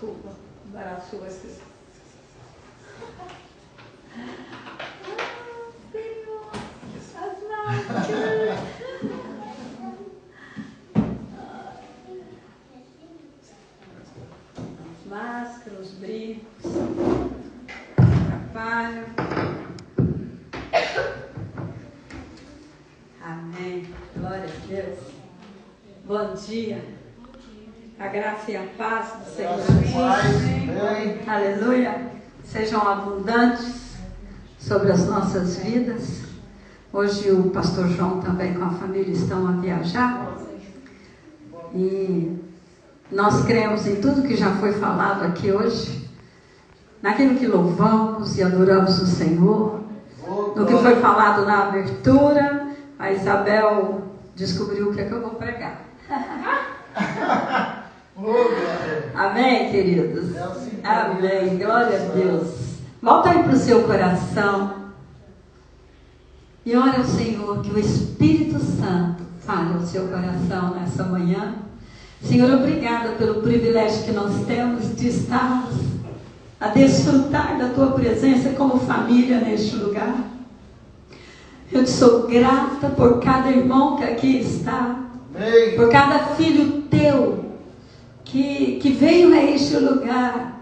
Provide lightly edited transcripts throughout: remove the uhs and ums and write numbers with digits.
Desculpa, embaraçou esse. Senhor, as máscaras. As máscaras, os brincos, atrapalham. Amém. Glória a Deus. Bom dia. A graça e a paz do Senhor. Amém. Aleluia. Sejam abundantes sobre as nossas vidas. Hoje o pastor João também com a família estão a viajar. E nós cremos em tudo que já foi falado aqui hoje. Naquilo que louvamos e adoramos o Senhor. No que foi falado na abertura. A Isabel descobriu o que é que eu vou pregar. Amém, queridos? Amém, glória a Deus. Volta aí para o seu coração e ore ao Senhor que o Espírito Santo fale ao seu coração nessa manhã. Senhor, obrigada pelo privilégio que nós temos de estarmos a desfrutar da tua presença como família neste lugar. Eu te sou grata por cada irmão que aqui está, por cada filho teu que veio a este lugar.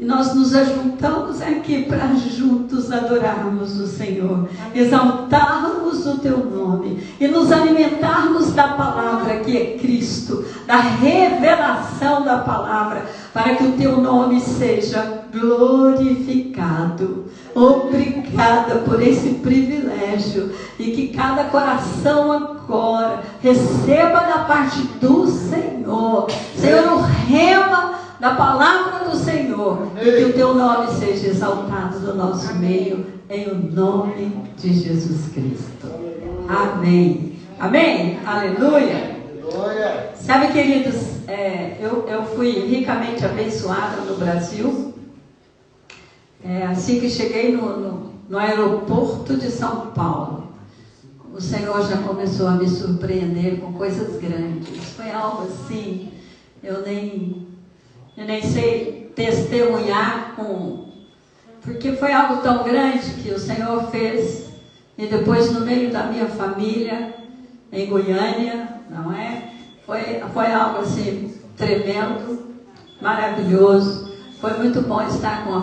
E nós nos ajuntamos aqui para juntos adorarmos o Senhor, exaltarmos o teu nome e nos alimentarmos da palavra que é Cristo, da revelação da palavra, para que o teu nome seja glorificado. Obrigada por esse privilégio e que cada coração agora receba da parte do Senhor, Senhor, o rema da palavra do Senhor, e que o teu nome seja exaltado no nosso meio, em o nome de Jesus Cristo. Amém. Amém? Aleluia. Sabe, queridos, eu fui ricamente abençoada no Brasil. Assim que cheguei no aeroporto de São Paulo, o Senhor já começou a me surpreender com coisas grandes. Foi algo assim, eu nem sei testemunhar porque foi algo tão grande que o Senhor fez. E depois, no meio da minha família, em Goiânia, não é? Foi algo assim tremendo, maravilhoso. Foi muito bom estar com a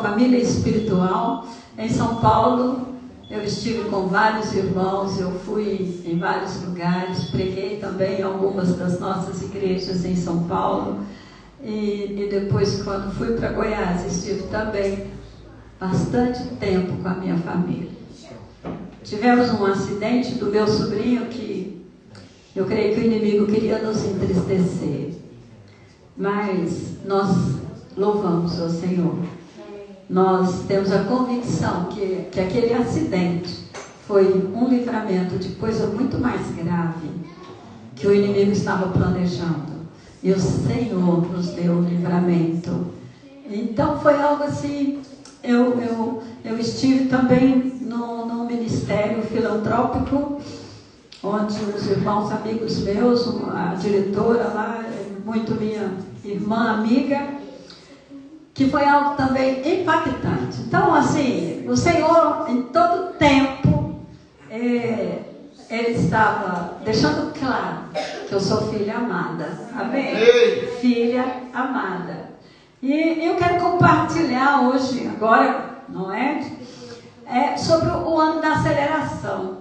família espiritual. Em São Paulo, eu estive com vários irmãos, eu fui em vários lugares, preguei também em algumas das nossas igrejas em São Paulo. E depois, quando fui para Goiás, estive também bastante tempo com a minha família. Tivemos um acidente do meu sobrinho que eu creio que o inimigo queria nos entristecer. Mas nós louvamos ao Senhor. Nós temos a convicção que aquele acidente foi um livramento de coisa muito mais grave que o inimigo estava planejando. E o Senhor nos deu um livramento. Então foi algo assim. Eu estive também num ministério filantrópico, onde os irmãos amigos meus, a diretora lá, muito minha irmã amiga, que foi algo também impactante. Então, assim, o Senhor, em todo tempo, Ele estava deixando claro que eu sou filha amada. Amém? Filha amada. E eu quero compartilhar hoje, agora, não é? Sobre o ano da aceleração.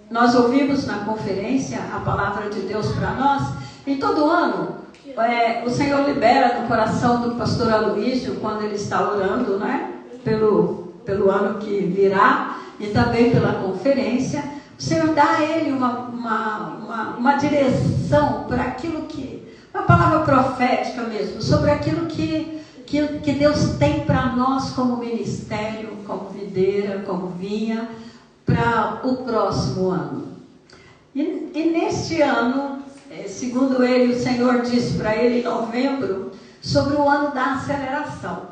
Nós ouvimos na conferência a palavra de Deus para nós, e todo ano o Senhor libera no coração do pastor Aloísio, quando ele está orando, né? Pelo ano que virá, e também pela conferência, o Senhor dá a ele uma direção para aquilo uma palavra profética mesmo, sobre aquilo que Deus tem para nós como ministério, como videira, como vinha, para o próximo ano. E neste ano, segundo ele, o Senhor disse para ele em novembro, sobre o ano da aceleração.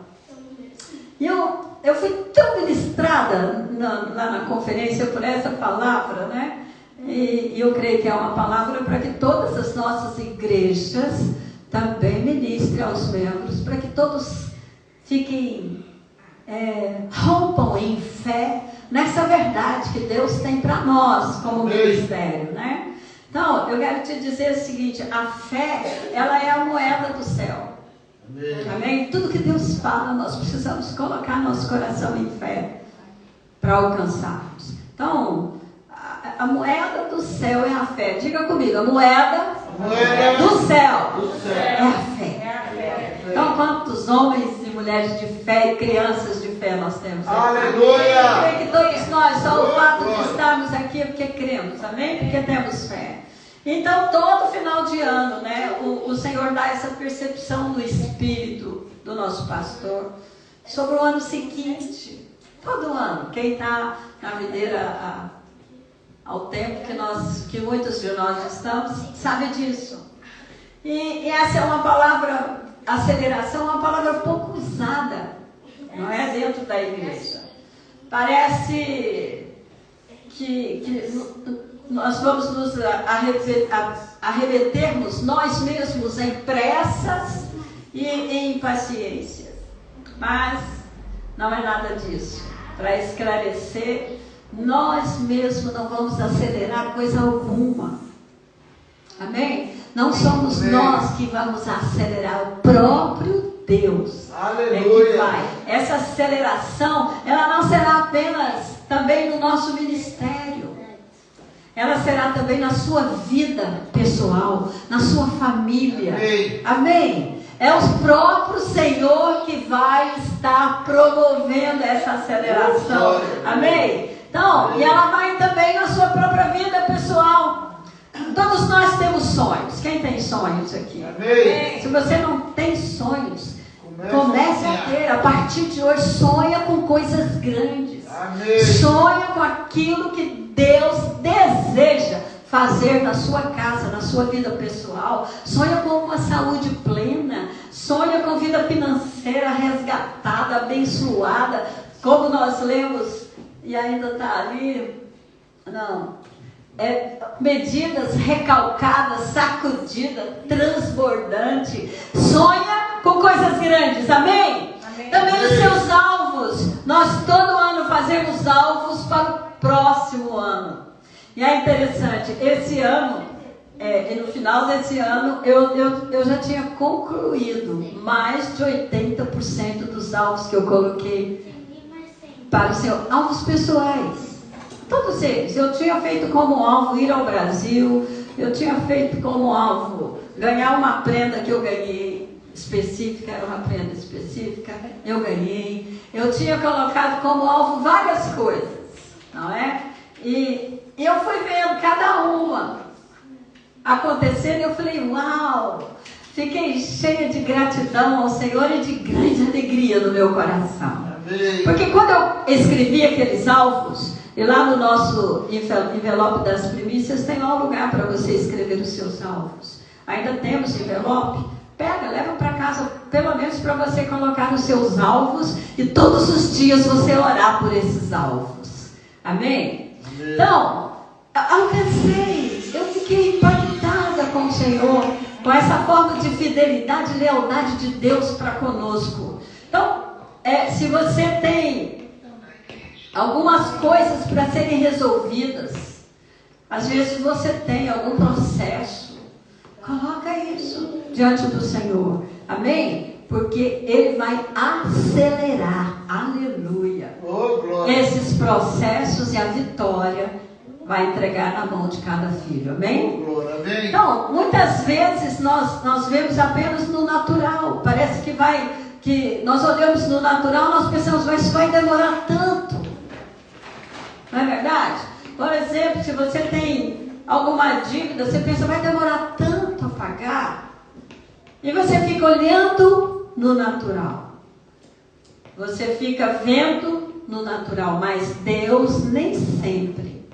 E eu fui tão ministrada lá na conferência por essa palavra, né? E eu creio que é uma palavra para que todas as nossas igrejas também ministrem os membros, para que todos fiquem, rompam em fé nessa verdade que Deus tem para nós como ministério, né? Então, eu quero te dizer o seguinte: a fé, ela é a moeda do céu. Amém? Tudo que Deus fala, nós precisamos colocar nosso coração em fé para alcançarmos. Então, a moeda do céu é a fé. Diga comigo, a moeda do céu é a fé. Então, quantos homens e mulheres de fé e crianças de fé nós temos aqui? Aleluia! Eu creio que todos nós, só o fato de estarmos aqui é porque cremos, amém? Porque temos fé. Então, todo final de ano, né, o Senhor dá essa percepção do Espírito do nosso pastor sobre o ano seguinte. Todo ano. Quem está na videira ao tempo que muitos de nós estamos, sabe disso. E essa é uma palavra, aceleração, uma palavra pouco usada, não é, dentro da igreja. Parece que nós vamos nos arremetermos nós mesmos em pressas e em impaciências. Mas não é nada disso. Para esclarecer, nós mesmos não vamos acelerar coisa alguma. Amém? Não somos nós que vamos acelerar, o próprio Deus. Aleluia. É que vai. Essa aceleração, ela não será apenas também no nosso ministério. Ela será também na sua vida pessoal, na sua família. Amém. Amém? É o próprio Senhor que vai estar promovendo essa aceleração. Amém? Então, e ela vai também na sua própria vida pessoal. Todos nós temos sonhos. Quem tem sonhos aqui? Amém. Se você não tem sonhos, comece a ter. A partir de hoje, sonha com coisas grandes. Amém. Sonha com aquilo que Deus deseja fazer na sua casa, na sua vida pessoal. Sonha com uma saúde plena. Sonha com vida financeira resgatada, abençoada. Como nós lemos, e ainda está ali, medidas recalcadas, sacudida, transbordante. Sonha com coisas grandes, amém? Também os seus alvos. Nós todo ano fazemos alvos para o próximo ano. E é interessante, esse ano, e no final desse ano, eu já tinha concluído mais de 80% dos alvos que eu coloquei para o Senhor. Alvos pessoais. Todos eles. Eu tinha feito como alvo ir ao Brasil. Eu tinha feito como alvo ganhar uma prenda que eu ganhei específica. Era uma prenda específica. Eu ganhei. Eu tinha colocado como alvo várias coisas. Não é? E eu fui vendo cada uma acontecendo. E eu falei, uau! Fiquei cheia de gratidão ao Senhor e de grande alegria no meu coração. Amém. Porque quando eu escrevi aqueles alvos, e lá no nosso envelope das primícias tem lá um lugar para você escrever os seus alvos. Ainda temos envelope? Pega, leva para casa, pelo menos para você colocar os seus alvos e todos os dias você orar por esses alvos. Amém? Amém. Então, alcancei, eu fiquei impactada com o Senhor, com essa forma de fidelidade e lealdade de Deus para conosco. Então, se você tem algumas coisas para serem resolvidas, às vezes você tem algum processo, coloca isso diante do Senhor, amém? Porque Ele vai acelerar, aleluia, esses processos e a vitória vai entregar na mão de cada filho, amém? Então, muitas vezes nós vemos apenas no natural, parece que nós olhamos no natural, nós pensamos, mas isso vai demorar tanto. Não é verdade? Por exemplo, se você tem alguma dívida, você pensa, vai demorar tanto a pagar. E você fica olhando no natural. Você fica vendo no natural. Mas Deus nem sempre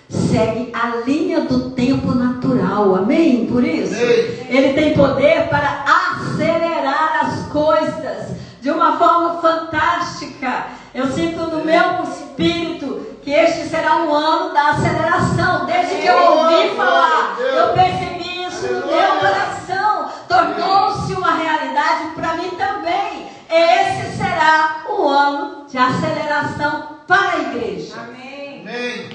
segue a linha do tempo natural. Amém? Por isso, Ele tem poder para acelerar as coisas de uma forma fantástica. Eu sinto no meu espírito que este será um ano da aceleração. Desde que eu ouvi falar, eu percebi isso no meu coração. Tornou-se uma realidade ano de aceleração para a igreja. Amém.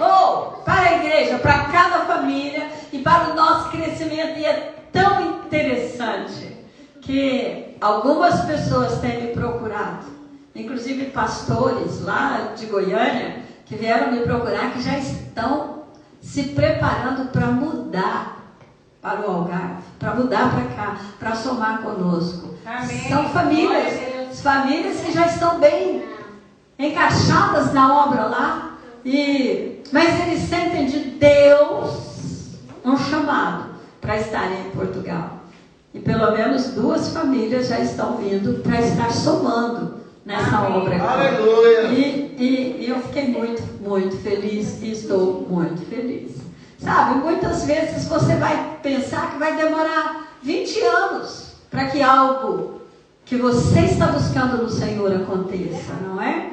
Para a igreja, para cada família e para o nosso crescimento. E é tão interessante que algumas pessoas têm me procurado, inclusive pastores lá de Goiânia, que vieram me procurar, que já estão se preparando para mudar para o Algarve, para mudar para cá, para somar conosco. Amém. São famílias que já estão bem encaixadas na obra lá, mas eles sentem de Deus um chamado para estarem em Portugal. E pelo menos 2 famílias já estão vindo para estar somando nessa obra aqui. Aleluia! E eu fiquei muito, muito feliz e estou muito feliz. Sabe, muitas vezes você vai pensar que vai demorar 20 anos para que algo que você está buscando no Senhor aconteça, não é?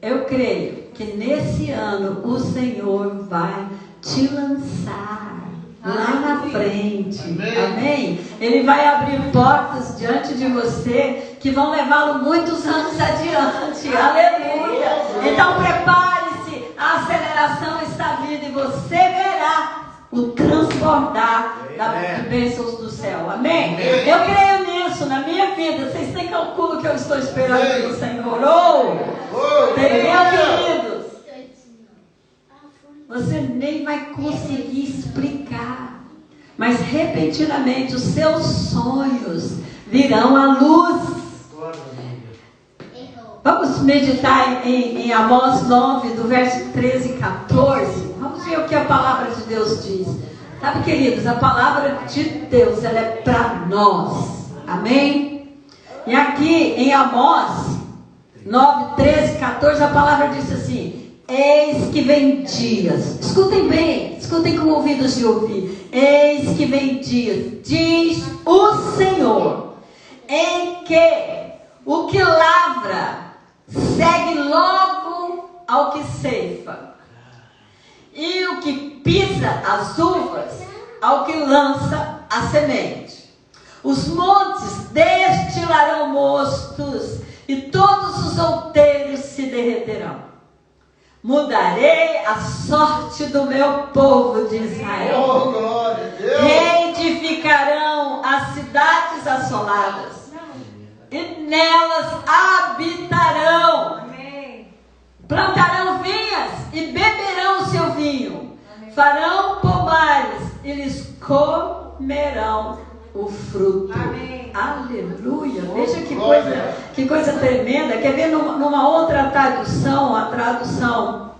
Eu creio que nesse ano o Senhor vai te lançar lá na frente. Amém? Ele vai abrir portas diante de você que vão levá-lo muitos anos adiante. Aleluia! Então prepare-se, a aceleração está vindo e você verá o transbordar de bênçãos do céu. Amém? Eu creio nisso na minha vida. Vocês têm calculo que eu estou esperando do Senhor. Entendeu, queridos? Você nem vai conseguir explicar, mas repentinamente os seus sonhos virão à luz. Vamos meditar em Amós 9, do verso 13 e 14. Vamos ver o que a palavra de Deus diz. Sabe, queridos, a palavra de Deus, ela é para nós. Amém? E aqui em Amós 9, 13 e 14, a palavra diz assim: eis que vem dias. Escutem bem, escutem com ouvidos de ouvir. Eis que vem dias, diz o Senhor, em que o que lavra segue logo ao que ceifa, e o que pisa as uvas ao que lança a semente. Os montes destilarão mostos, e todos os outeiros se derreterão. Mudarei a sorte do meu povo de Israel. Reedificarão as cidades assoladas, e nelas habitarão. Amém. Plantarão vinhas e beberão o seu vinho. Farão pomares e lhes comerão o fruto. Amém. Aleluia. Veja que coisa tremenda. Quer ver numa outra tradução, a tradução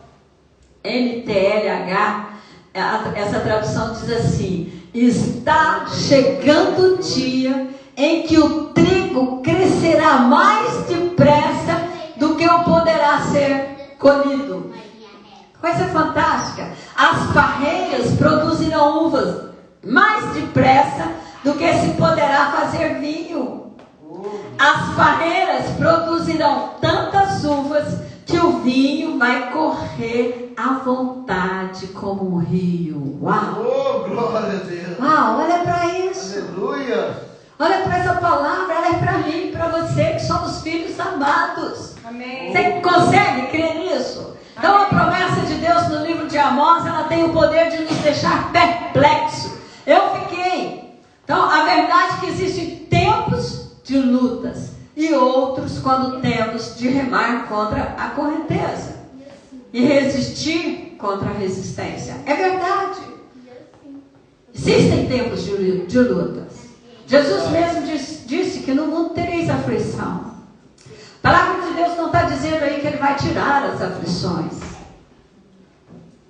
NTLH, essa tradução diz assim: está chegando o dia em que o trigo crescerá mais depressa do que o poderá ser colhido. Coisa fantástica. As parreiras produzirão uvas mais depressa do que se poderá fazer vinho. As parreiras produzirão tantas uvas que o vinho vai correr à vontade como um rio. Uau! Glória a Deus! Uau, olha para isso. Aleluia! Olha para essa palavra, ela é para mim e para você, que somos filhos amados. Amém. Você consegue crer nisso? Então a promessa de Deus no livro de Amós, ela tem o poder de nos deixar perplexos. Eu fiquei. Então a verdade é que existem tempos de lutas e outros quando temos de remar contra a correnteza e resistir contra a resistência. É verdade. Existem tempos de lutas. Jesus mesmo disse que no mundo tereis aflição. A palavra de Deus não está dizendo aí que Ele vai tirar as aflições.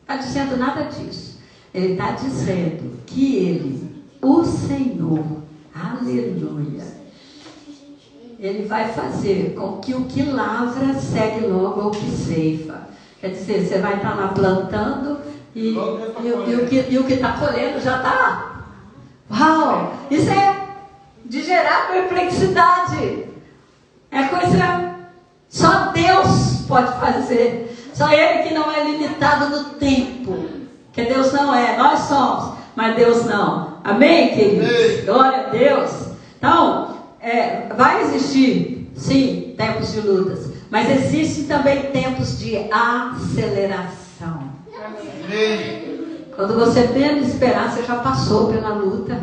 Está dizendo nada disso. Ele está dizendo que Ele, o Senhor, aleluia, Ele vai fazer com que o que lavra segue logo ao que ceifa. Quer dizer, você vai estar lá plantando e o que está colhendo já está. Uau! Isso é de gerar perplexidade. É coisa só Deus pode fazer. Só Ele que não é limitado no tempo. Que Deus não é. Nós somos, mas Deus não. Amém, queridos? Glória a Deus. Então, vai existir, sim, tempos de lutas. Mas existem também tempos de aceleração. Quando você menos esperar, você já passou pela luta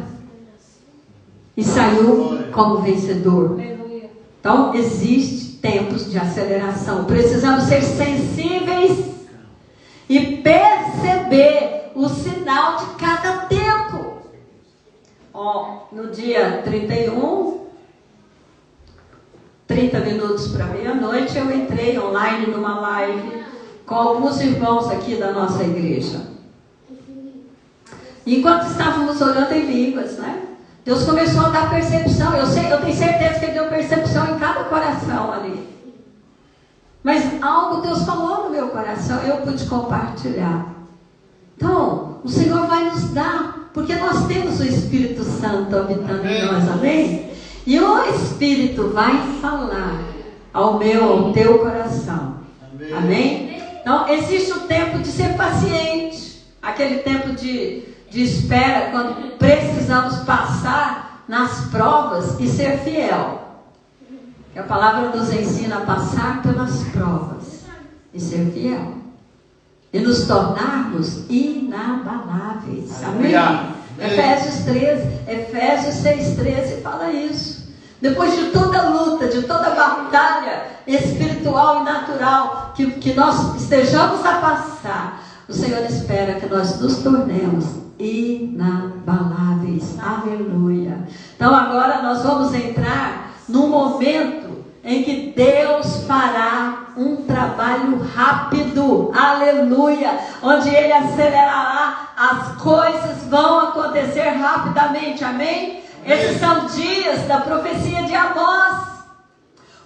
e saiu como vencedor. Então, existem tempos de aceleração. Precisamos ser sensíveis e perceber o sinal de cada tempo. No dia 31, 30 minutos para meia-noite, eu entrei online numa live com alguns irmãos aqui da nossa igreja. Enquanto estávamos orando em línguas, né? Deus começou a dar percepção. Eu tenho certeza que Ele deu percepção em cada coração ali. Mas algo Deus falou no meu coração e eu pude compartilhar. Então, o Senhor vai nos dar, porque nós temos o Espírito Santo habitando em nós, amém? E o Espírito vai falar ao meu, ao teu coração, amém? Então, existe o tempo de ser paciente, aquele tempo de espera, quando precisamos passar nas provas e ser fiel. A palavra nos ensina a passar pelas provas e ser fiel. E nos tornarmos inabaláveis. Amém? Efésios 6,13 fala isso. Depois de toda luta, de toda batalha espiritual e natural que nós estejamos a passar, o Senhor espera que nós nos tornemos inabaláveis. Aleluia. Então agora nós vamos entrar num momento em que Deus fará um trabalho rápido, aleluia, onde Ele acelerará, as coisas vão acontecer rapidamente, amém? Esses são dias da profecia de Amós.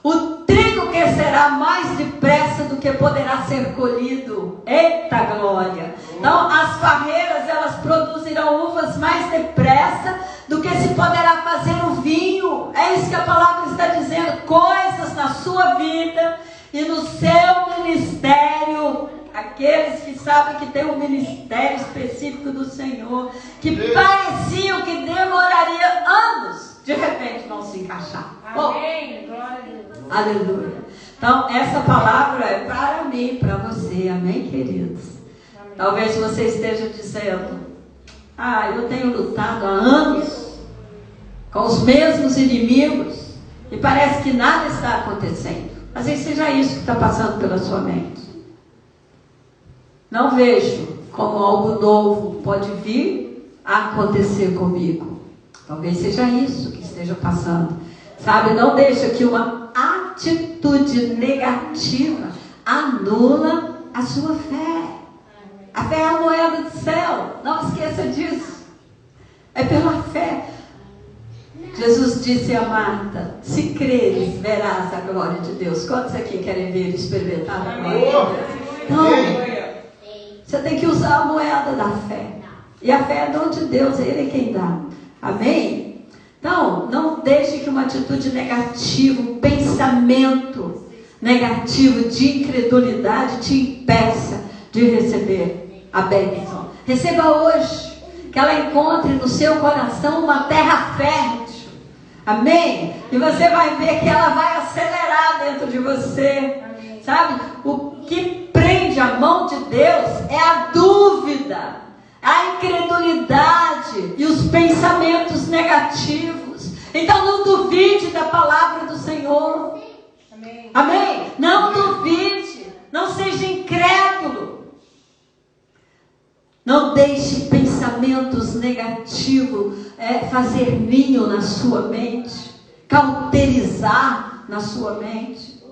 O trigo crescerá mais depressa do que poderá ser colhido. Eita glória! Então as parreiras, elas produzirão uvas mais depressa do que se poderá fazer o vinho. É isso que a palavra está dizendo. Coisas na sua vida e no seu ministério, aqueles que sabem que tem um ministério específico do Senhor, que pareciam que demoraria anos, de repente vão se encaixar. Amém. Glória a Deus. Aleluia. Então essa palavra é para mim, para você, amém, queridos? Amém. Talvez você esteja dizendo: eu tenho lutado há anos com os mesmos inimigos e parece que nada está acontecendo. Às vezes seja isso que está passando pela sua mente. Não vejo como algo novo pode vir a acontecer comigo. Talvez seja isso que esteja passando. Sabe, não deixa que uma atitude negativa anula a sua fé. A fé é a moeda do céu. Não esqueça disso. É pela fé. Jesus disse a Marta: se creres, verás a glória de Deus. Quantos aqui querem ver e experimentar a glória de Deus? Então, você tem que usar a moeda da fé. E a fé é dom de Deus, Ele é quem dá. Amém? Então, não deixe que uma atitude negativa, um pensamento negativo de incredulidade te impeça de receber a bênção. Receba hoje, que ela encontre no seu coração uma terra fértil. Amém? E você vai ver que ela vai acelerar dentro de você. Amém. Sabe? O que prende a mão de Deus é a dúvida, a incredulidade e os pensamentos negativos. Então não duvide da palavra do Senhor. Amém? Amém? Não duvide. Não seja incrédulo. Não deixe pensamentos negativos fazer ninho na sua mente, cauterizar na sua mente.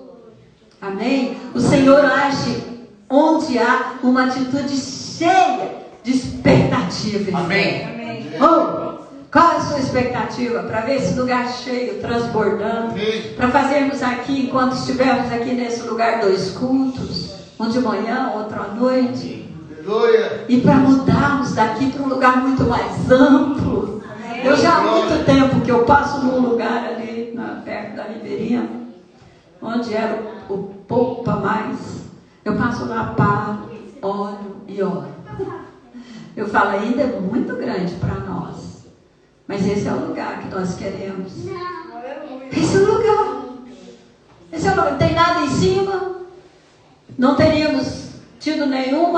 Amém? O Senhor age onde há uma atitude cheia de expectativa. Amém. Amém. Qual é a sua expectativa? Para ver esse lugar cheio, transbordando. Para fazermos aqui, enquanto estivermos aqui nesse lugar, 2 cultos. Um de manhã, outro à noite. E para mudarmos daqui para um lugar muito mais amplo. Amém. Eu já há muito tempo que eu passo num lugar ali, perto da Ribeirinha, onde era o Poupa Mais. Eu passo lá, paro, olho e oro. Eu falo, ainda é muito grande para nós. Mas esse é o lugar que nós queremos. Esse é o lugar. Esse é o lugar. Não tem nada em cima, não teríamos tido nenhum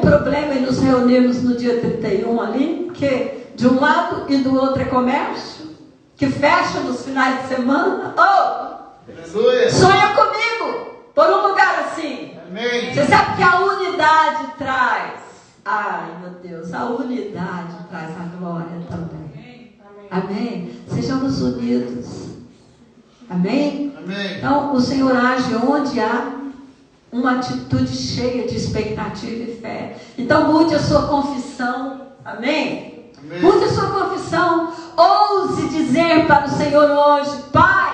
problema em nos reunirmos no dia 31 ali, porque de um lado e do outro é comércio, que fecha nos finais de semana. Sonha comigo por um lugar assim. Amém. Você sabe que a unidade traz, ai meu Deus, a unidade traz a glória também. Amém? Sejamos unidos. Amém? Amém. Então o Senhor age onde há uma atitude cheia de expectativa e fé. Então mude a sua confissão. Amém? Amém. Mude a sua confissão. Ouse dizer para o Senhor hoje: Pai,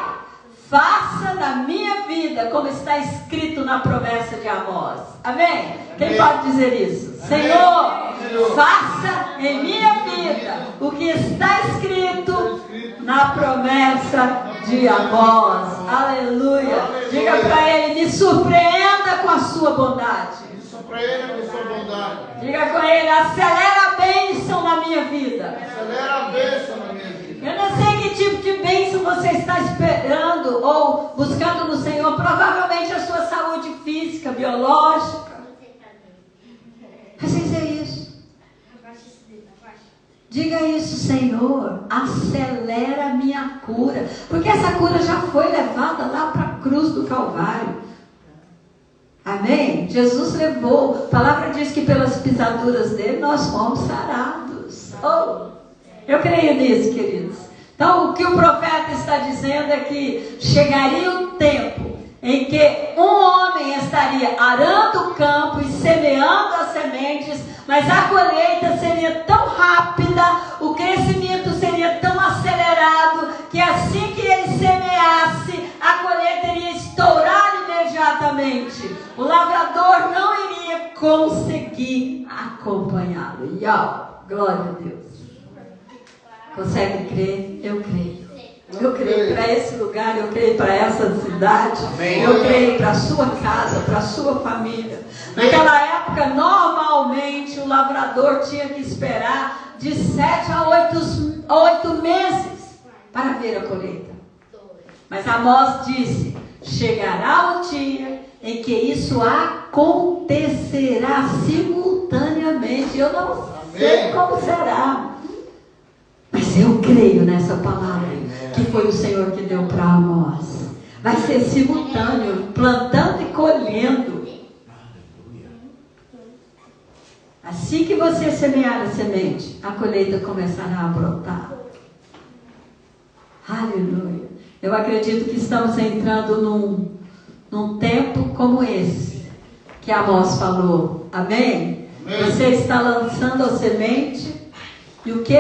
faça na minha vida como está escrito na promessa de Amós. Amém? Quem pode dizer isso? Amém. Senhor, faça em minha vida o que está escrito na promessa de Amós. Aleluia. Diga para ele: me surpreenda com a sua bondade. Me surpreenda com a sua bondade. Diga com ele: acelera a bênção na minha vida. Acelera a bênção na minha vida. Eu não sei que tipo de bênção você está esperando ou buscando no Senhor. Provavelmente a sua saúde física, biológica. Mas dizer isso. Diga isso: Senhor, acelera a minha cura. Porque essa cura já foi levada lá para a cruz do Calvário. Amém? Jesus levou. A palavra diz que pelas pisaduras dele nós fomos sarados. Eu creio nisso, queridos. Então o que o profeta está dizendo é que chegaria o tempo em que um homem estaria arando o campo e semeando as sementes, mas a colheita seria tão rápida, o crescimento seria tão acelerado, que assim que ele semeasse, a colheita iria estourar imediatamente. O lavrador não iria conseguir acompanhá-lo. Glória a Deus. Consegue crer? Eu creio. Eu creio para esse lugar, eu creio para essa cidade. Amém. Eu creio para a sua casa, para a sua família. Naquela época, normalmente, o lavrador tinha que esperar de 7 a 8 meses para ver a colheita. Mas Amós disse: chegará o dia em que isso acontecerá simultaneamente. Eu não sei como será, mas eu creio nessa palavra que foi o Senhor que deu para Amós. Vai ser simultâneo, plantando e colhendo. Assim que você semear a semente, a colheita começará a brotar. Aleluia. Eu acredito que estamos entrando num tempo como esse que Amós falou. Amém? Amém. Você está lançando a semente, e o que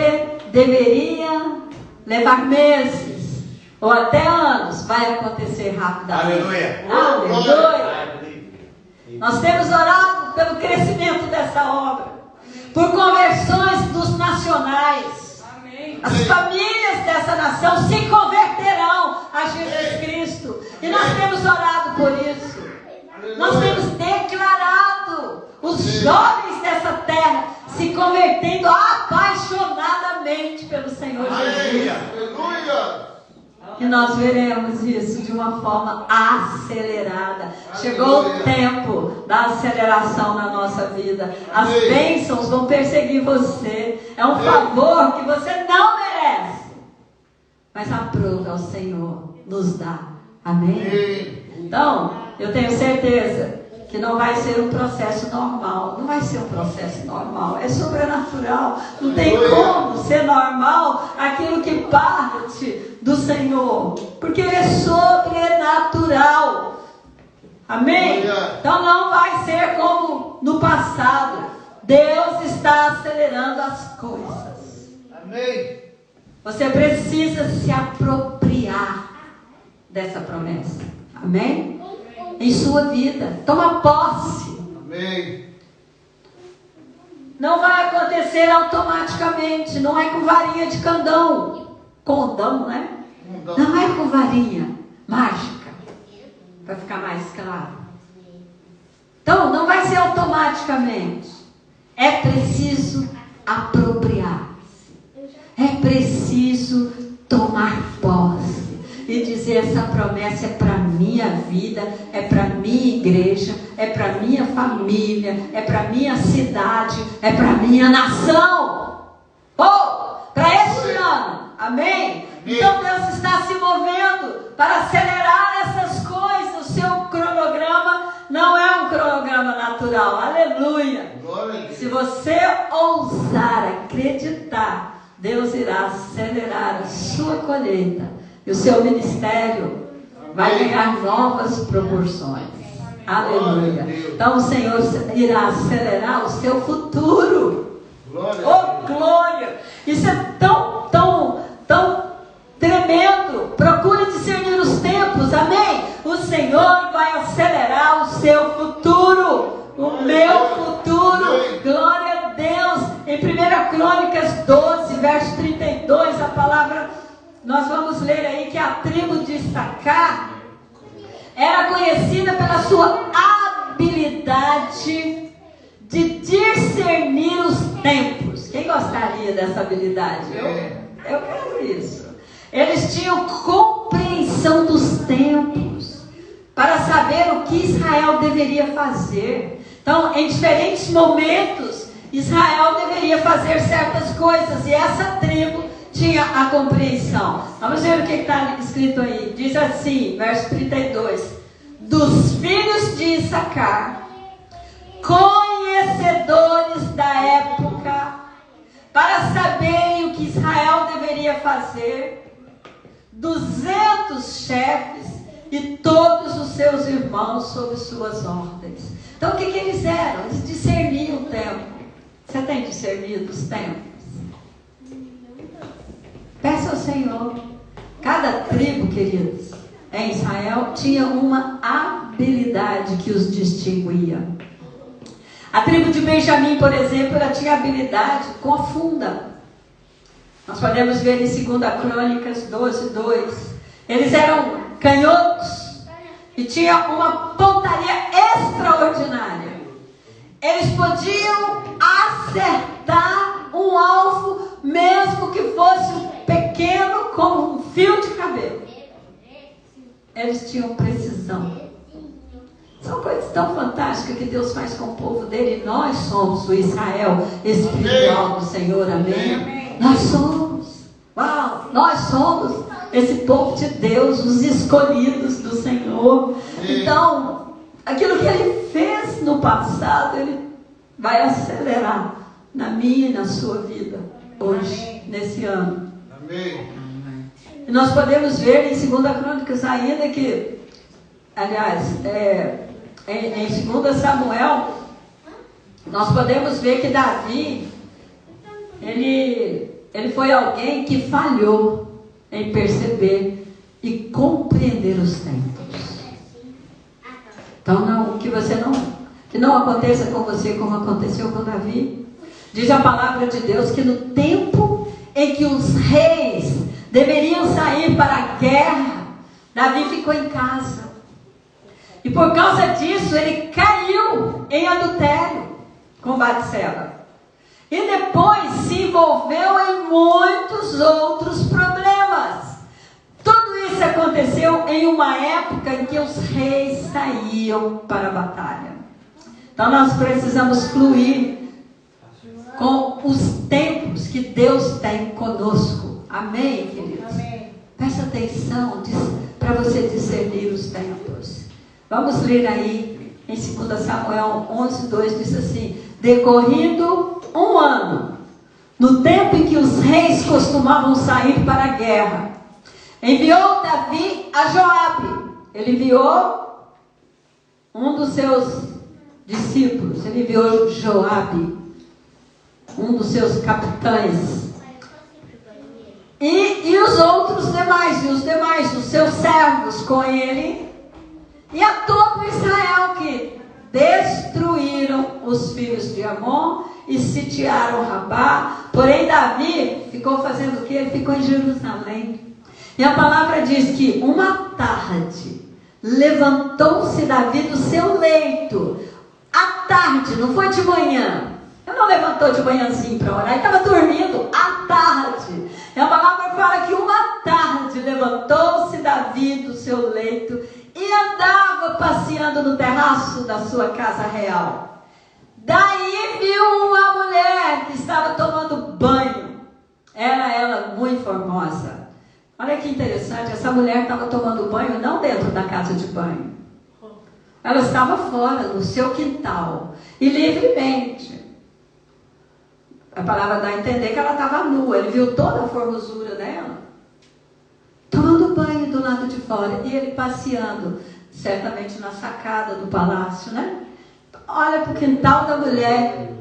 deveria levar meses ou até anos vai acontecer rapidamente. Aleluia. Aleluia. Nós temos orado pelo crescimento dessa obra, por conversões dos nacionais. Amém. As famílias dessa nação se converterão a Jesus Cristo, e nós temos orado por isso. Nós temos declarado os jovens dessa terra se convertendo apaixonadamente pelo Senhor Jesus. Aleluia. E nós veremos isso de uma forma acelerada. Chegou o tempo da aceleração na nossa vida. As bênçãos vão perseguir você. É um favor que você não merece, mas aprova o Senhor nos dá. Amém? Então, eu tenho certeza que não vai ser um processo normal. Não vai ser um processo normal. É sobrenatural. Não tem como ser normal aquilo que parte do Senhor, porque Ele é sobrenatural. Amém? Então não vai ser como no passado. Deus está acelerando as coisas. Amém. Você precisa se apropriar dessa promessa. Amém? Em sua vida. Toma posse. Amém. Não vai acontecer automaticamente. Não é com varinha de condão, né? Não é com varinha mágica para ficar mais claro. Então não vai ser automaticamente. É preciso apropriar-se. É preciso tomar posse. e dizer: essa promessa é para minha vida, é para minha igreja, é para minha família, é para minha cidade, é para minha nação. Para este ano. Amém? Então Deus está se movendo para acelerar essas coisas. O seu cronograma não é um cronograma natural. Aleluia. Se você ousar acreditar, Deus irá acelerar a sua colheita. E o seu ministério vai ganhar novas proporções. Aleluia. Então o Senhor irá acelerar o seu futuro. Oh, glória! Isso é tão tremendo. Procure discernir os tempos. Amém? O Senhor vai acelerar o seu futuro. O meu futuro. Glória a Deus. Em 1 Crônicas 12, verso 32, a palavra, nós vamos ler aí que a tribo de Issacar era conhecida pela sua habilidade de discernir os tempos. Quem gostaria dessa habilidade? Eu quero isso. Eles tinham compreensão dos tempos para saber o que Israel deveria fazer. Então, em diferentes momentos, Israel deveria fazer certas coisas, e essa tribo tinha a compreensão. Vamos ver o que está escrito aí. Diz assim, verso 32: dos filhos de Issacar, conhecedores da época, para saberem o que Israel deveria fazer, 200 chefes e todos os seus irmãos sob suas ordens. Então o que eles eram? Eles discerniam o tempo. Você tem discernido os tempos? Peça ao Senhor. Cada tribo, queridos, em Israel tinha uma habilidade que os distinguia. A tribo de Benjamim, por exemplo, ela tinha habilidade com a funda. Nós podemos ver em 2 Crônicas 12, 2. Eles eram canhotos e tinham uma pontaria extraordinária. Eles podiam acertar um alvo, mesmo que fosse pequeno, como um fio de cabelo. Eles tinham precisão. São coisas tão fantásticas que Deus faz com o povo dele. Nós somos o Israel espiritual do Senhor, amém? Nós somos. Uau! Nós somos esse povo de Deus, os escolhidos do Senhor. Então, aquilo que Ele fez no passado, Ele vai acelerar na minha e na sua vida, hoje, nesse ano. Amém. E nós podemos ver em 2 Crônicas ainda que, aliás, em 2 Samuel, nós podemos ver que Davi, ele foi alguém que falhou em perceber e compreender os tempos. Então, que não aconteça com você como aconteceu com Davi. Diz a palavra de Deus que no tempo em que os reis deveriam sair para a guerra, Davi ficou em casa. E por causa disso, ele caiu em adultério com Batseba. E depois se envolveu em muitos outros problemas. Tudo isso aconteceu em uma época em que os reis saíam para a batalha. Então nós precisamos fluir com os tempos que Deus tem conosco. Amém, queridos? Amém. Presta atenção para você discernir os tempos. Vamos ler aí em 2 Samuel 11, 2, diz assim: decorrido um ano, no tempo em que os reis costumavam sair para a guerra, enviou Davi a Joabe. Ele enviou um dos seus discípulos, ele enviou Joabe, um dos seus capitães, e os outros demais, os seus servos com ele, e a todo Israel, que destruíram os filhos de Amon e sitiaram Rabá. Porém Davi ficou fazendo o que? Ele ficou em Jerusalém. E a palavra diz que uma tarde levantou-se Davi do seu leito. À tarde, não foi de manhã. Eu não levantou de manhãzinho para orar, ele estava dormindo à tarde. E a palavra fala que uma tarde levantou-se Davi do seu leito e andava passeando no terraço da sua casa real. Daí viu uma mulher que estava tomando banho. Era ela muito formosa. Olha que interessante, essa mulher estava tomando banho não dentro da casa de banho. Ela estava fora, no seu quintal, e livremente. A palavra dá a entender que ela estava nua. Ele viu toda a formosura dela, tomando banho do lado de fora, e ele passeando, certamente na sacada do palácio, né? Olha para o quintal da mulher,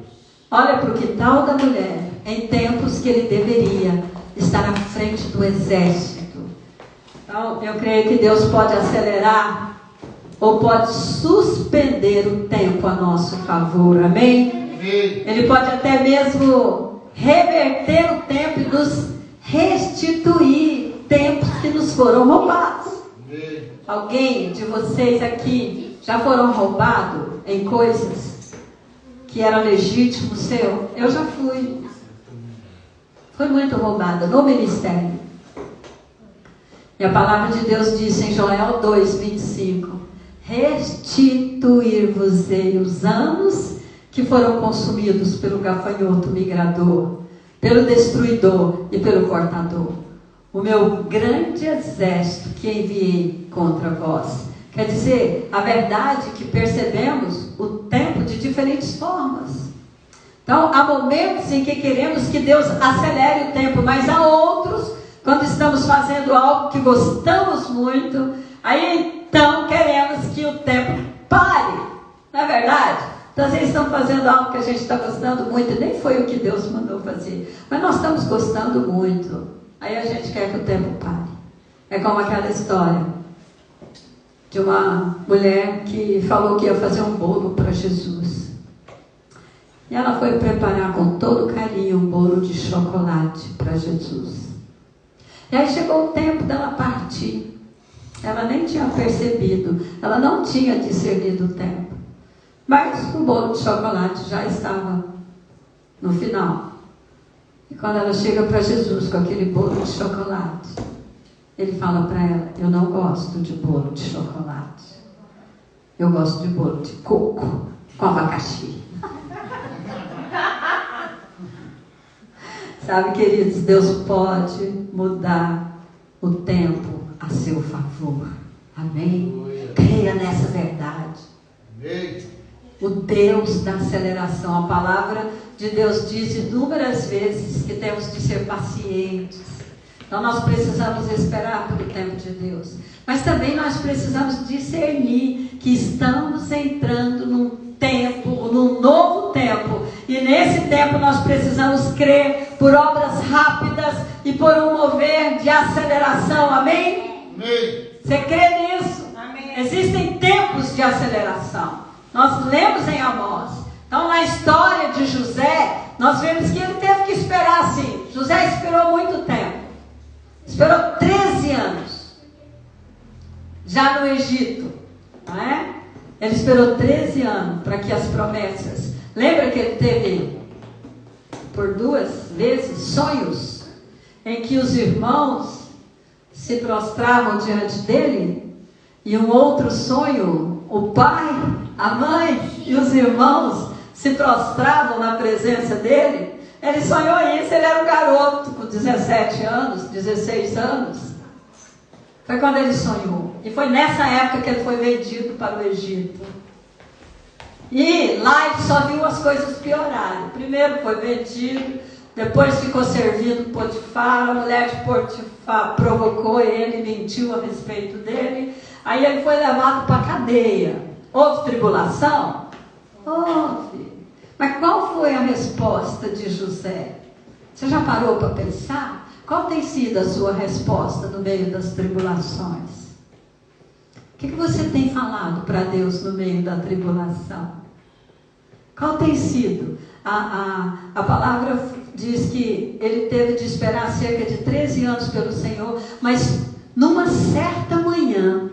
em tempos que ele deveria estar à frente do exército. Então, eu creio que Deus pode acelerar ou pode suspender o tempo a nosso favor, amém? Ele pode até mesmo reverter o tempo e nos restituir tempos que nos foram roubados. Alguém de vocês aqui já foram roubados em coisas que eram legítimos seu? Eu já fui. Fui muito roubada no ministério. E a palavra de Deus diz em Joel 2:25: restituir-vos-ei os anos que foram consumidos pelo gafanhoto migrador, pelo destruidor e pelo cortador, o meu grande exército que enviei contra vós. Quer dizer, a verdade é que percebemos o tempo de diferentes formas. Então, há momentos em que queremos que Deus acelere o tempo, mas há outros, quando estamos fazendo algo que gostamos muito, aí então queremos que o tempo pare. Não é verdade? Então, às vezes estamos fazendo algo que a gente está gostando muito, e nem foi o que Deus mandou fazer, mas nós estamos gostando muito. Aí a gente quer que o tempo pare. É como aquela história de uma mulher que falou que ia fazer um bolo para Jesus. E ela foi preparar com todo carinho um bolo de chocolate para Jesus. E aí chegou o tempo dela partir. Ela nem tinha percebido, ela não tinha discernido o tempo. Mas o bolo de chocolate já estava no final. E quando ela chega para Jesus com aquele bolo de chocolate, ele fala para ela: eu não gosto de bolo de chocolate. Eu gosto de bolo de coco com abacaxi. Sabe, queridos, Deus pode mudar o tempo a seu favor. Amém? Creia nessa verdade. Amém. O Deus da aceleração. A palavra de Deus diz inúmeras vezes que temos de ser pacientes. Então nós precisamos esperar pelo tempo de Deus. Mas também nós precisamos discernir que estamos entrando num tempo, num novo tempo. E nesse tempo nós precisamos crer por obras rápidas e por um mover de aceleração. Amém? Amém. Você crê nisso? Amém. Existem tempos de aceleração. Nós lemos em Amós. Então, na história de José, nós vemos que ele teve que esperar assim. José esperou muito tempo. Esperou 13 anos. Já no Egito. Não é? Ele esperou 13 anos para que as promessas... Lembra que ele teve, por 2 vezes, sonhos em que os irmãos se prostravam diante dele? E um outro sonho, o pai, a mãe e os irmãos se prostravam na presença dele? Ele sonhou isso, ele era um garoto com 17 anos, 16 anos. Foi quando ele sonhou. E foi nessa época que ele foi vendido para o Egito. E lá ele só viu as coisas piorarem. Primeiro foi vendido, depois ficou servindo Potifar. A mulher de Potifar provocou ele, mentiu a respeito dele. Aí ele foi levado para a cadeia. Houve tribulação? Houve. Mas qual foi a resposta de José? Você já parou para pensar? Qual tem sido a sua resposta no meio das tribulações? O que você tem falado para Deus no meio da tribulação? Qual tem sido? A palavra diz que ele teve de esperar cerca de 13 anos pelo Senhor, mas numa certa manhã,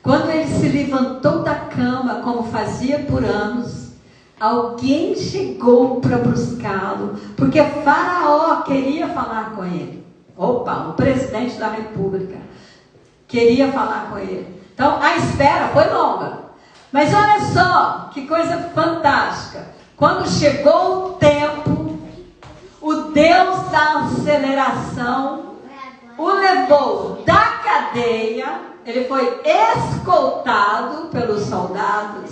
quando ele se levantou da cama, como fazia por anos, Alguém chegou para buscá-lo, porque Faraó queria falar com ele. Opa, o presidente da República queria falar com ele. Então, a espera foi longa. Mas olha só, que coisa fantástica. Quando chegou o tempo, o Deus da aceleração o levou da cadeia. Ele foi escoltado pelos soldados,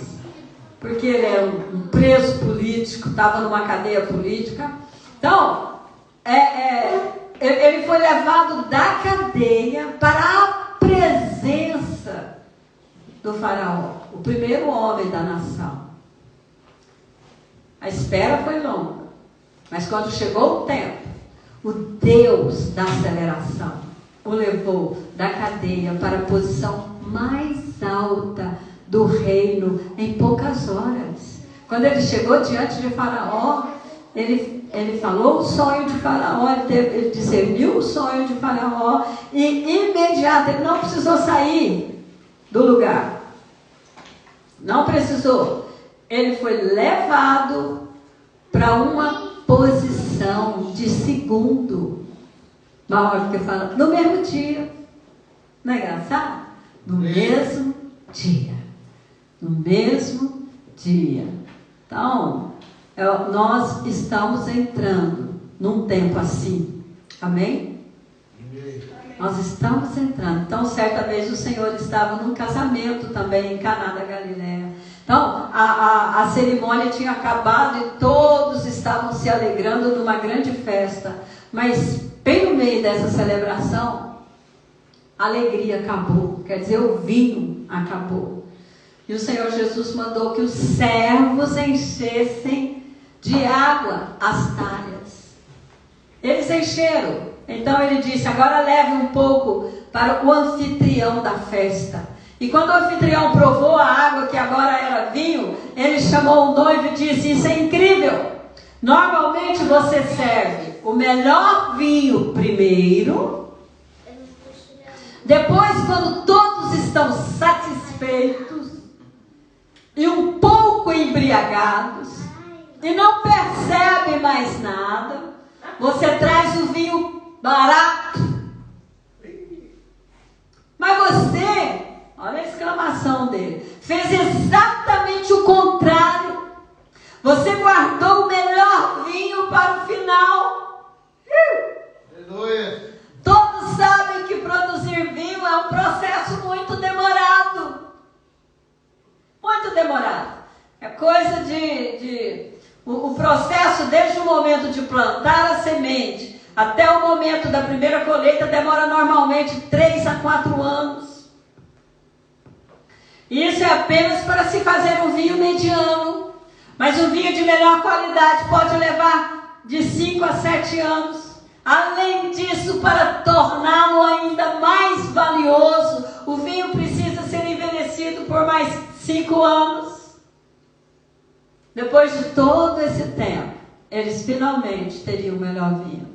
porque ele era um preso político, estava numa cadeia política. Então, ele foi levado da cadeia para a presença do faraó, o primeiro homem da nação. A espera foi longa, mas quando chegou o tempo, o Deus da aceleração o levou da cadeia para a posição mais alta do reino em poucas horas. Quando ele chegou diante de Faraó, ele falou o sonho de Faraó, ele discerniu o sonho de Faraó e imediato, ele não precisou sair do lugar. Não precisou. Ele foi levado para uma posição de segundo. Na hora que fala, no mesmo dia. Não é engraçado? No mesmo dia. No mesmo dia. Então, nós estamos entrando num tempo assim. Amém? Nós estamos entrando. Então, certa vez o Senhor estava num casamento também em Caná da Galileia. Então, a cerimônia tinha acabado e todos estavam se alegrando numa grande festa. Mas, bem no meio dessa celebração, a alegria acabou. Quer dizer, o vinho acabou. E o Senhor Jesus mandou que os servos enchessem de água as talhas. Eles encheram. Então ele disse, agora leve um pouco para o anfitrião da festa. E quando o anfitrião provou a água que agora era vinho, ele chamou o noivo e disse, isso é incrível. Normalmente você serve o melhor vinho primeiro. Depois, quando todos estão satisfeitos e um pouco embriagados e não percebem mais nada, você traz o vinho barato. Mas você, olha a exclamação dele, fez exatamente o contrário. Você guardou o melhor vinho para o final. Aleluia. Todos sabem que produzir vinho é um processo muito demorado. Muito demorado. É coisa o processo desde o momento de plantar a semente até o momento da primeira colheita demora normalmente 3 a 4 anos. Isso é apenas para se fazer um vinho mediano. Mas o vinho de melhor qualidade pode levar de 5 a 7 anos. Além disso, para torná-lo ainda mais valioso, o vinho precisa ser envelhecido por mais 5 anos. Depois de todo esse tempo, eles finalmente teriam o melhor vinho.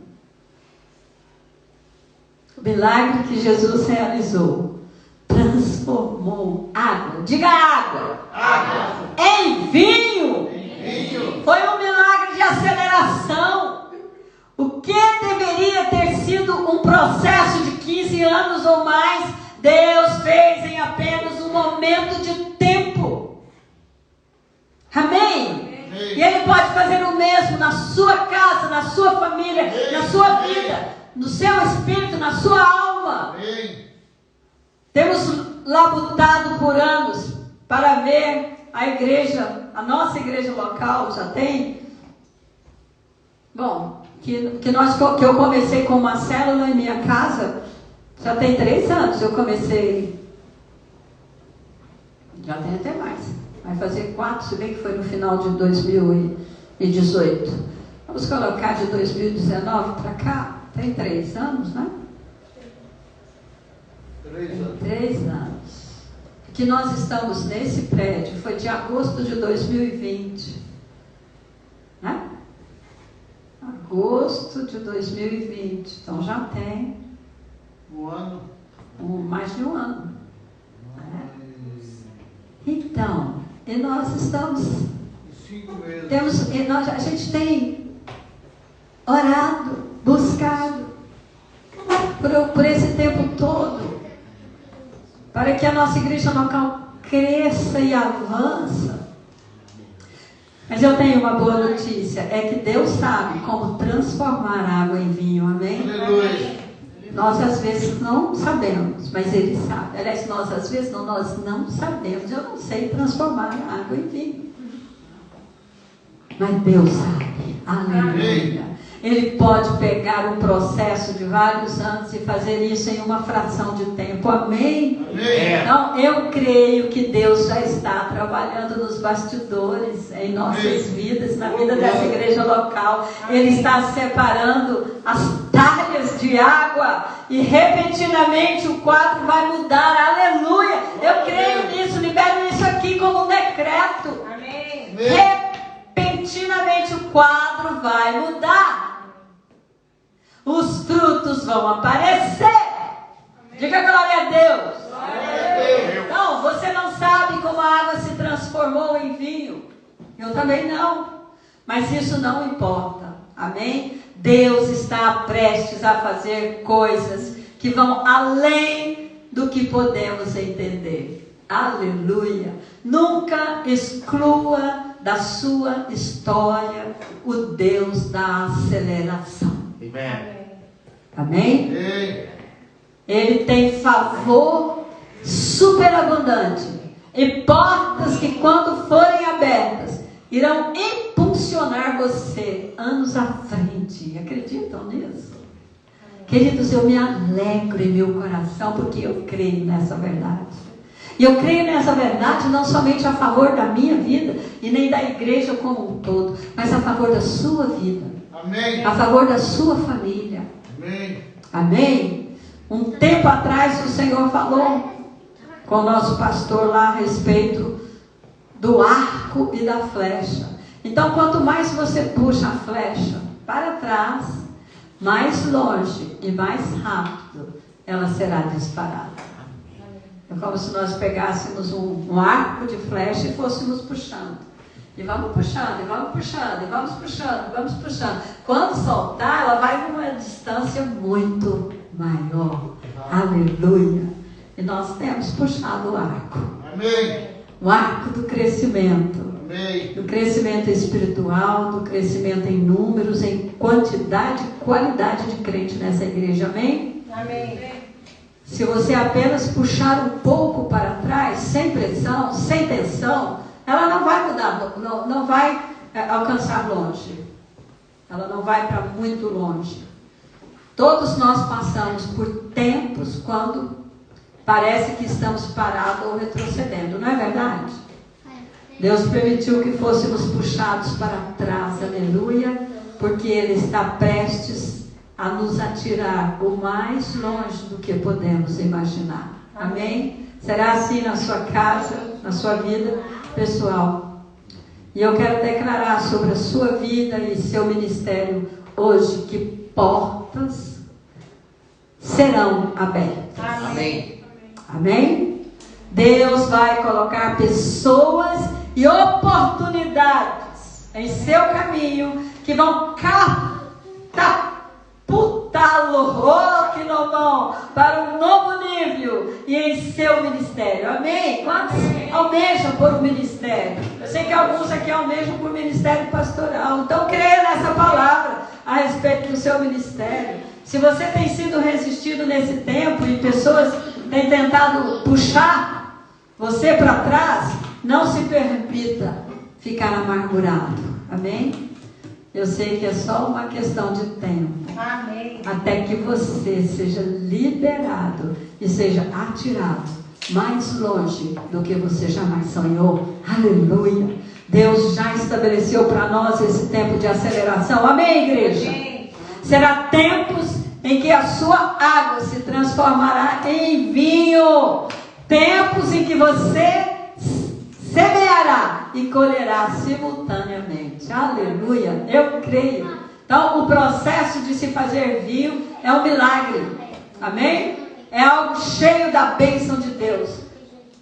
O milagre que Jesus realizou transformou água, diga água, em vinho. Foi um milagre de aceleração. O que deveria ter sido um processo de 15 anos ou mais, Deus fez em apenas um momento de tempo. Amém? E Ele pode fazer o mesmo na sua casa, na sua família, na sua vida, no seu espírito, na sua alma. Temos labutado por anos para ver a igreja, a nossa igreja local já tem. Bom, que eu comecei com uma célula em minha casa, já tem 3 anos. Eu comecei, já tem até mais, vai fazer 4, se bem que foi no final de 2018. Vamos colocar de 2019 para cá, tem 3 anos, né? 3 anos. Que nós estamos nesse prédio, foi de agosto de 2020, né? Agosto de 2020, então já tem um ano, mais de um ano, né? Então, e nós estamos 5 meses. A gente tem orado, buscado por esse tempo todo, para que a nossa igreja local cresça e avança. Mas eu tenho uma boa notícia, é que Deus sabe como transformar água em vinho, amém? Aleluia. Nós às vezes não sabemos, mas Ele sabe. Aliás, nós às vezes nós não sabemos. Eu não sei transformar água em vinho, mas Deus sabe. Aleluia. Ele pode pegar um processo de vários anos e fazer isso em uma fração de tempo. Amém? Amém. Então, eu creio que Deus já está trabalhando nos bastidores, em nossas vidas, na vida dessa igreja local. Ele está separando as talhas de água e repentinamente o quadro vai mudar. Aleluia! Eu creio nisso, libero isso aqui como um decreto. Amém. Repentinamente o quadro vai mudar. Os frutos vão aparecer. Amém. Diga glória a Deus. Glória a Deus. Não, você não sabe como a água se transformou em vinho. Eu também não. Mas isso não importa. Amém? Deus está prestes a fazer coisas que vão além do que podemos entender. Aleluia. Nunca exclua da sua história o Deus da aceleração. Amém. Amém? Amém. Ele tem favor superabundante e portas que, quando forem abertas, irão impulsionar você anos à frente. Acreditam nisso? Queridos, eu me alegro em meu coração porque eu creio nessa verdade. E eu creio nessa verdade não somente a favor da minha vida e nem da igreja como um todo, mas a favor da sua vida. Amém. A favor da sua família. Amém. Amém? Um tempo atrás o Senhor falou com o nosso pastor lá a respeito do arco e da flecha. Então, quanto mais você puxa a flecha para trás, mais longe e mais rápido ela será disparada. É como se nós pegássemos um arco de flecha e fôssemos puxando. E vamos puxando, e vamos puxando, e vamos puxando, e vamos puxando. Quando soltar, ela vai numa distância muito maior. Aleluia. E nós temos puxado o arco. Amém. O arco do crescimento. Amém. Do crescimento espiritual, do crescimento em números, em quantidade e qualidade de crente nessa igreja. Amém? Amém. Se você apenas puxar um pouco para trás, sem pressão, sem tensão, ela não vai mudar, não vai alcançar longe. Ela não vai para muito longe. Todos nós passamos por tempos quando parece que estamos parados ou retrocedendo, não é verdade? Deus permitiu que fôssemos puxados para trás, aleluia, porque Ele está prestes a nos atirar o mais longe do que podemos imaginar. Amém? Será assim na sua casa, na sua vida pessoal. E eu quero declarar sobre a sua vida e seu ministério hoje que portas serão abertas. Amém. Amém? Deus vai colocar pessoas e oportunidades em seu caminho que vão catapultá-lo, que não vão, para um novo nível e em seu ministério. Amém? Quantos almejam por um ministério? Eu sei que alguns aqui almejam por ministério pastoral. Então creia nessa palavra a respeito do seu ministério. Se você tem sido resistido nesse tempo e pessoas têm tentado puxar você para trás, não se permita ficar amargurado. Amém? Eu sei que é só uma questão de tempo. Amém. Até que você seja liberado e seja atirado mais longe do que você jamais sonhou. Aleluia. Deus já estabeleceu para nós esse tempo de aceleração. Amém, igreja? Amém. Será tempos em que a sua água se transformará em vinho. Tempos em que você semeará e colherá simultaneamente. Aleluia. Eu creio. Então, o processo de se fazer vinho é um milagre. Amém? É algo cheio da bênção de Deus.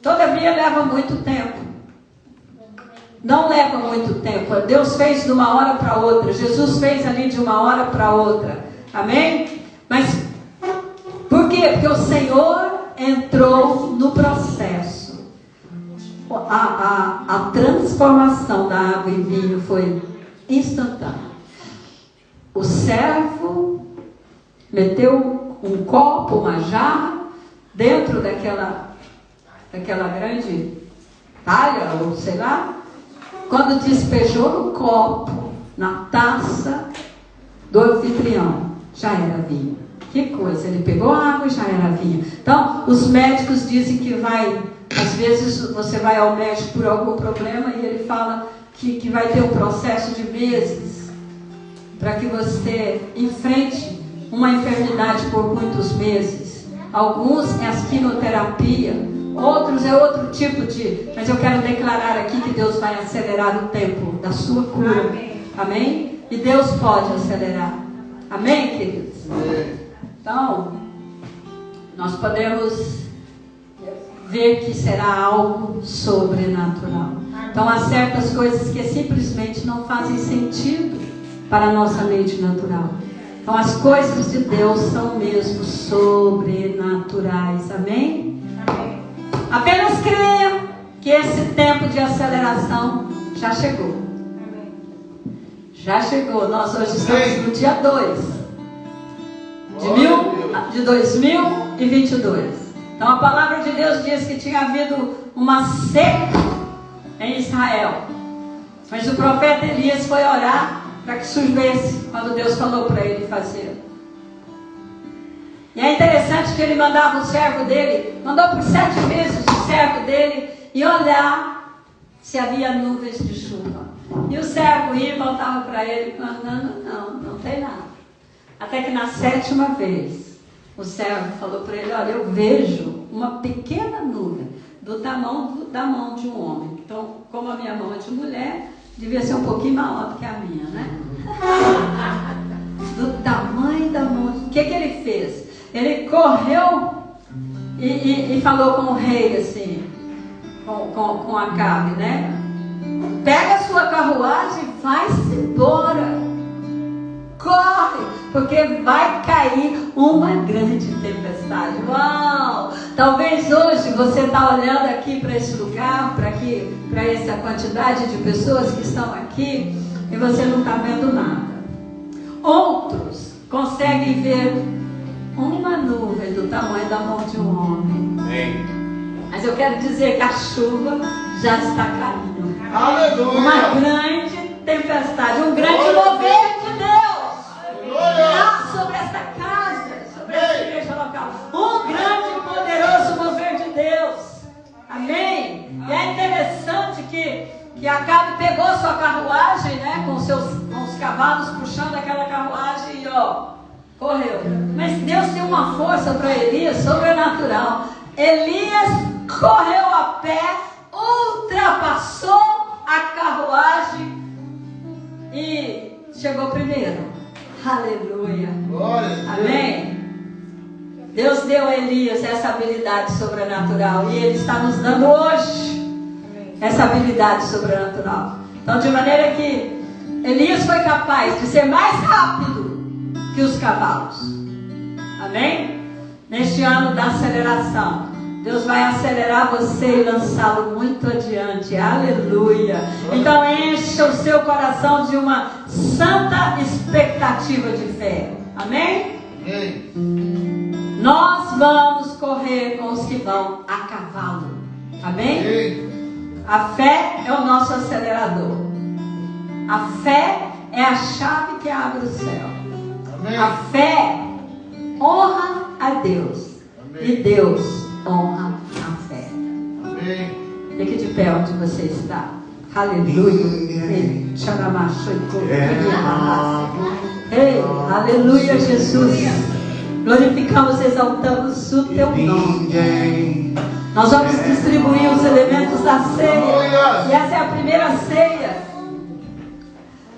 Todavia, leva muito tempo. não leva muito tempo. Deus fez de uma hora para outra. Jesus fez ali de uma hora para outra. Amém? Mas por quê? Porque o Senhor entrou no processo. A transformação da água em vinho foi instantânea. O servo meteu um copo, uma jarra, dentro daquela grande talha, ou sei lá. Quando despejou no copo, na taça do anfitrião, já era vinho. Que coisa, ele pegou a água e já era vinho. Então, os médicos dizem que às vezes você vai ao médico por algum problema e ele fala que vai ter um processo de meses para que você enfrente uma enfermidade por muitos meses. Alguns é a quimioterapia, outros é outro tipo de... Mas eu quero declarar aqui que Deus vai acelerar o tempo da sua cura. Amém. Amém? E Deus pode acelerar. Amém, queridos? Então, nós podemos ver que será algo sobrenatural. Então, há certas coisas que simplesmente não fazem sentido para a nossa mente natural. Então, as coisas de Deus são mesmo sobrenaturais. Amém? Amém. Apenas creia que esse tempo de aceleração já chegou. Amém. Já chegou. Nós hoje estamos no dia 2 de 2022. Então a palavra de Deus diz que tinha havido uma seca em Israel. Mas o profeta Elias foi orar para que chovesse quando Deus falou para ele fazer. E é interessante que ele mandava o servo dele, mandou por 7 meses o servo dele e olhar se havia nuvens de chuva. E o servo ia e voltava para ele falando, não tem nada. Até que na 7ª vez, o servo falou para ele, olha, eu vejo uma pequena nuvem do tamanho da mão de um homem. Então, como a minha mão é de mulher, devia ser um pouquinho maior do que a minha, né? Do tamanho da mão. O que ele fez? Ele correu e falou com o rei, assim, com Acabe, né? Pega a sua carruagem e vai-se embora. Corre, porque vai cair uma grande tempestade. Uau! Talvez hoje você está olhando aqui para esse lugar, para essa quantidade de pessoas que estão aqui, e você não está vendo nada. Outros conseguem ver uma nuvem do tamanho da mão de um homem. Mas eu quero dizer que a chuva já está caindo. Aleluia. Uma grande tempestade, um grande mover de Deus sobre esta casa, sobre esta igreja local. Um grande e poderoso mover de Deus. Amém? E é interessante que Acabe pegou sua carruagem, né, com os cavalos puxando aquela carruagem e correu. Mas Deus tem uma força para Elias sobrenatural. Elias correu a pé, ultrapassou a carruagem e chegou primeiro. Aleluia. Glória. Amém. Deus deu a Elias essa habilidade sobrenatural e Ele está nos dando hoje essa habilidade sobrenatural. Então, de maneira que Elias foi capaz de ser mais rápido que os cavalos. Amém? Neste ano da aceleração, Deus vai acelerar você e lançá-lo muito adiante. Aleluia. Então encha o seu coração de uma santa expectativa de fé. Amém? Amém. Nós vamos correr com os que vão a cavalo. Amém? Amém. A fé é o nosso acelerador. A fé é a chave que abre o céu. Amém. A fé honra a Deus. Amém. E Deus honra a fé. Amém. Fique de pé onde você está. Aleluia. Ei, aleluia, Jesus. Glorificamos, exaltamos o teu nome. Nós vamos distribuir os elementos da ceia. E essa é a primeira ceia.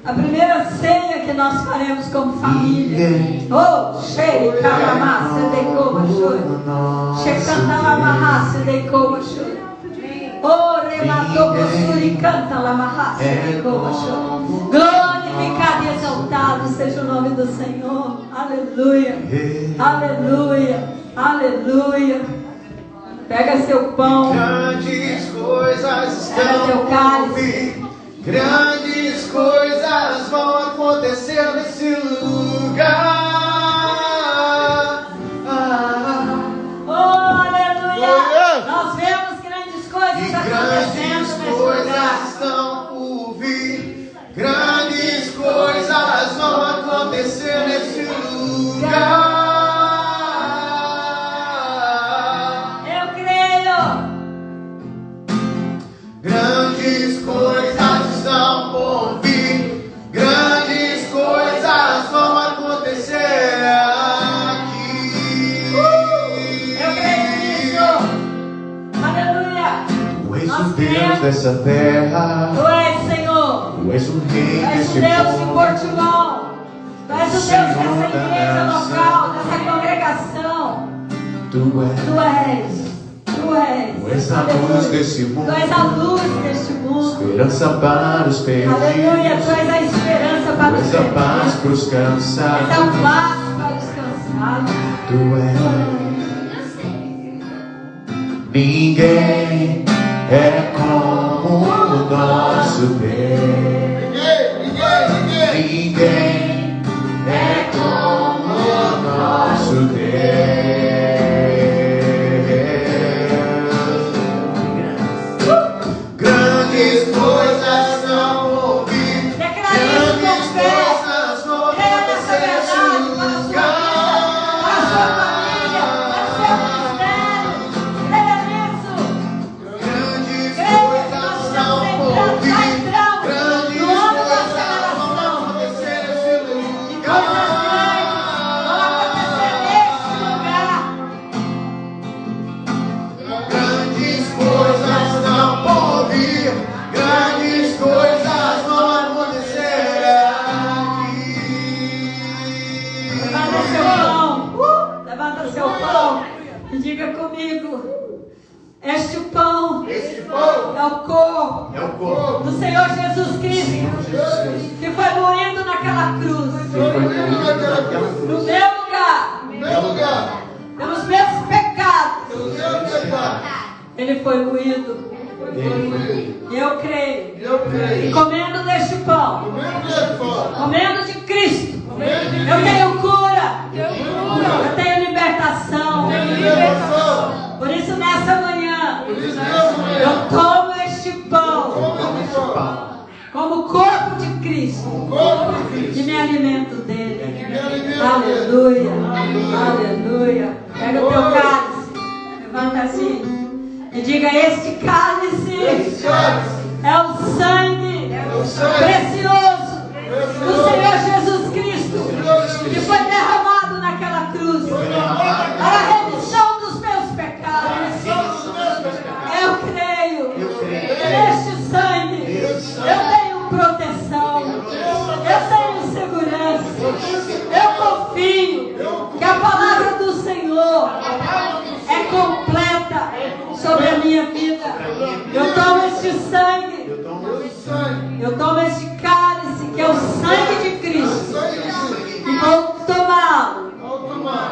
A primeira ceia que nós faremos como família. Oh, Shei, Kalamá, Sedekoma, Shuri. Shekantalamarra, Sedekoma, Shuri. Oh, Rematoko, Suri, Canta, Lamarra, Glorificado e exaltado seja o nome do Senhor. Aleluia. Aleluia. Aleluia. Pega seu pão. Grandes coisas Pega estão teu por cálice. vir. Grandes coisas vão acontecer nesse lugar. Oh, aleluia. Glória. Nós vemos grandes coisas E acontecendo grandes nesse coisas lugar. estão por vir. Grandes coisas vão acontecer nesse lugar. Eu creio. Grandes coisas estão por vir. Grandes coisas vão acontecer aqui. Eu creio nisso. Aleluia. Tu és Nós o Deus cremos. dessa terra. Tu és, Senhor. Tu és o Rei Tu és o deste Deus de povo. Portimão. Tu és o Deus dessa igreja local, dessa congregação. Tu és. Tu és. Tu és. Tu és a luz desse mundo. Tu és a luz deste mundo. Esperança para os perdidos. Aleluia. Tu és a esperança para Tu os és a paz perdidos. para os Tu és a cansados. paz para os cansados. Tu és. Ninguém é como o nosso Deus. Ninguém é como o nosso Deus. Grandes coisas vão ouvir. Declara isso com Grandes fé. coisas vão Creia nessa acontecer nesse verdade para a sua vida, para a sua família, para o seu ministério. Creia nisso. Grandes Creia que coisas nós estão estamos por entrando, já vir. entramos Grandes no ano da coisas vão aceleração. acontecer nesse E lugar. coisas grandes vão acontecer neste lugar. Grandes coisas estão por vir. Grandes coisas vão acontecer aqui. Levanta seu pão. Levanta seu pão. E diga comigo. Este pão Esse povo é o corpo é o corpo do Senhor Jesus Cristo, que foi moído naquela cruz, que foi moído naquela no cruz. meu lugar, Meu lugar, pelos meus pecados. pelo seu pecado. Ele foi moído. E eu creio. Eu E creio. comendo deste pão, comendo de Cristo, eu tenho cura. Eu tenho libertação. Por isso nessa manhã eu tomo este pão como corpo de Cristo e me alimento dele. Aleluia. Aleluia. Pega o teu cálice. Levanta assim. E diga: este cálice é o sangue precioso do Senhor Jesus Cristo, que foi derramado naquela cruz para a remissão dos meus pecados. Eu creio neste sangue. Eu tenho proteção. Eu tenho segurança. Eu confio que a palavra do Senhor é completa sobre a minha vida. Eu tomo este sangue. Eu tomo este cálice, que é o sangue de Cristo, e vou tomá-lo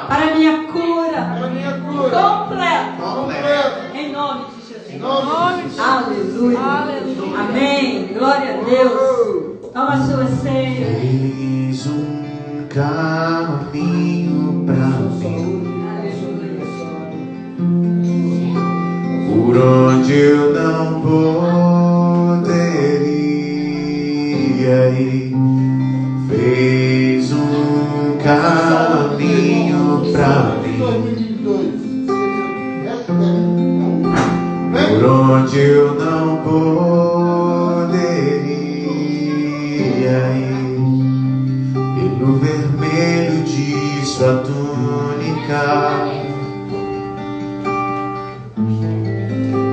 para a minha cura completa, em nome de Jesus. Aleluia. Amém. Glória a Deus. Toma a sua ceia. Fez caminho pra mim, por onde eu não poderia ir. Fez caminho pra mim, por onde eu não poderia ir. Pelo vermelho de sua túnica,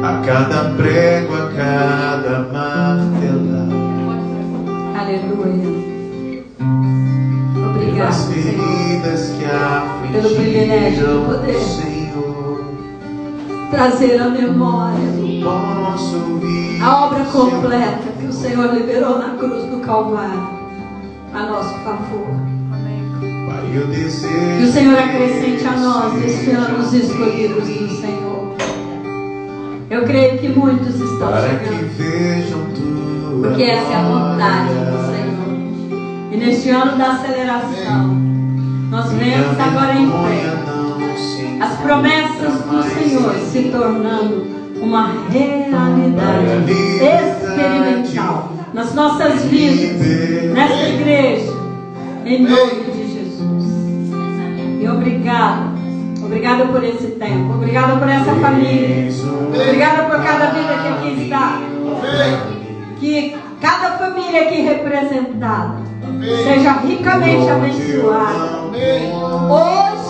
a cada prego, a cada martelada, Aleluia. Obrigado, pelas Senhor, feridas que pelo privilégio de afligiram poder o Senhor. trazer a memória Posso ouvir a obra completa que o Senhor liberou na cruz do Calvário a nosso favor. Pai, eu desejo Que o Senhor acrescente a nós este ano os escolhidos do Senhor. Eu creio que muitos estão para que chegando, vejam tua porque essa é a vontade do glória. Senhor. E neste ano da aceleração, nós vemos agora em fé as promessas do Senhor se tornando uma realidade experimental nas nossas vidas, nessa igreja, em nome de Jesus. E obrigada por esse tempo, obrigada por essa família, obrigada por cada vida que aqui está, que cada família aqui representada seja ricamente abençoada hoje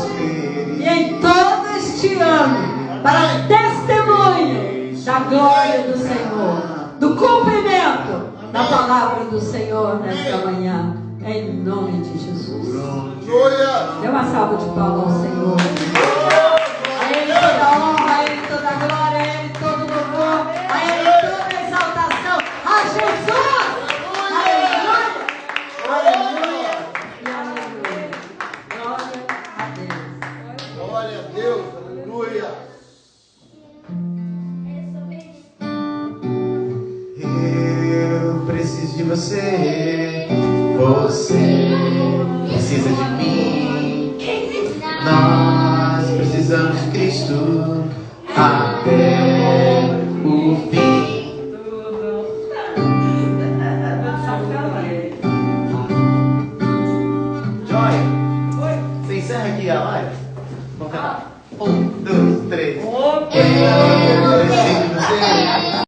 e em todo este ano, para testemunho da glória do Senhor, do cumprimento da palavra do Senhor nesta manhã, em nome de Jesus. Dê uma salva de palmas ao Senhor. A Ele toda a honra, a Ele toda a glória, a Ele todo o louvor, a Ele toda a exaltação. A Jesus! Aleluia! Aleluia! E aleluia! Glória a Deus! Glória a Deus, aleluia! Eu preciso de você, você